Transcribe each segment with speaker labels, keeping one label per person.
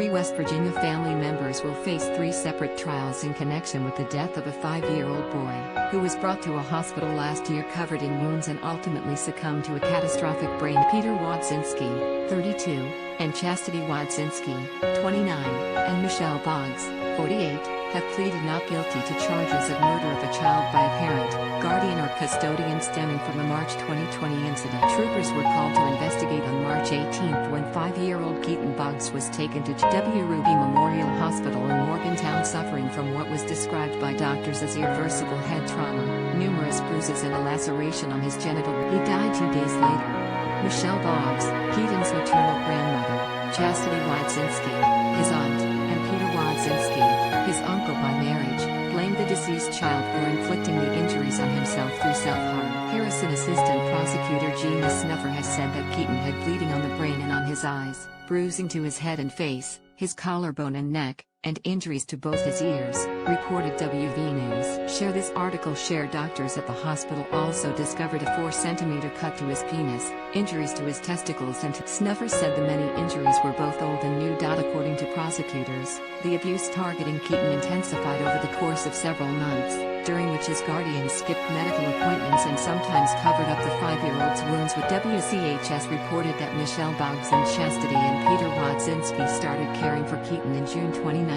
Speaker 1: Three West Virginia family members will face three separate trials in connection with the death of a 5-year-old boy, who was brought to a hospital last year covered in wounds and ultimately succumbed to a catastrophic brain. Peter Wodzinski, 32, and Chastity Wodzinski, 29, and Michelle Boggs, 48, have pleaded not guilty to charges of murder of a child by a parent, guardian or custodian stemming from the March 2020 incident. Troopers were called to investigate on March 18 when 5-year-old Keaton Boggs was taken to W. Ruby Memorial Hospital in Morgantown suffering from what was described by doctors as irreversible head trauma, numerous bruises and a laceration on his genital. He died 2 days later. Michelle Boggs, Keaton's maternal grandmother, Chastity Wodzinski, his aunt, and Peter Wodzinski, his uncle by marriage, blamed the deceased child for inflicting the injuries on himself through self-harm. Harrison Assistant Prosecutor Gina Snuffer has said that Keaton had bleeding on the brain and on his eyes, bruising to his head and face, his collarbone and neck, and injuries to both his ears, reported WV News. Share this article. Share doctors at the hospital also discovered a 4-centimeter cut to his penis, injuries to his testicles and Snuffer said the many injuries were both old and new. According to prosecutors, the abuse targeting Keaton intensified over the course of several months, during which his guardian skipped medical appointments and sometimes covered up the 5-year-old's wounds. With WCHS reported that Michelle Boggs and Chastity and Peter Wodzinski started caring for Keaton in June 2019,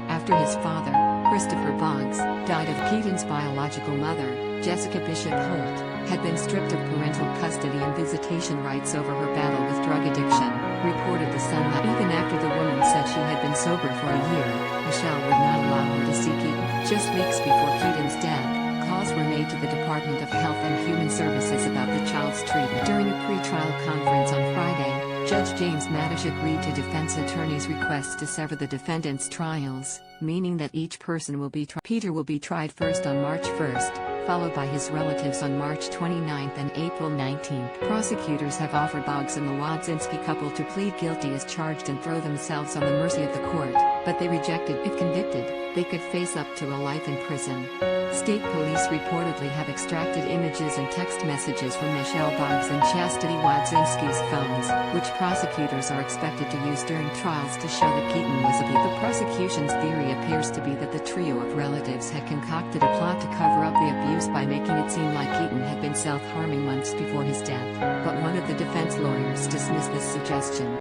Speaker 1: after his father, Christopher Boggs, died of Keaton's biological mother, Jessica Bishop Holt, had been stripped of parental custody and visitation rights over her battle with drug addiction, reported the Sun. Even after the woman said she had been sober for a year, Michelle would not allow her to see Keaton. Just weeks before Keaton's death, calls were made to the Department of Health and Human Services about the child's treatment. During a pre-trial conference on Friday, Judge James Madish agreed to defense attorneys' requests to sever the defendants' trials, meaning that each person will be tried. Peter will be tried first on March 1st, followed by his relatives on March 29th and April 19th. Prosecutors have offered Boggs and the Wodzinski couple to plead guilty as charged and throw themselves on the mercy of the court, but they rejected. If convicted, they could face up to a life in prison. State police reportedly have extracted images and text messages from Michelle Boggs and Chastity Wodzinski's phones, which prosecutors are expected to use during trials to show that Keaton was abused. The prosecution's theory appears to be that the trio of relatives had concocted a plot to cover up the abuse by making it seem like Keaton had been self-harming months before his death, but one of the defense lawyers dismissed this suggestion.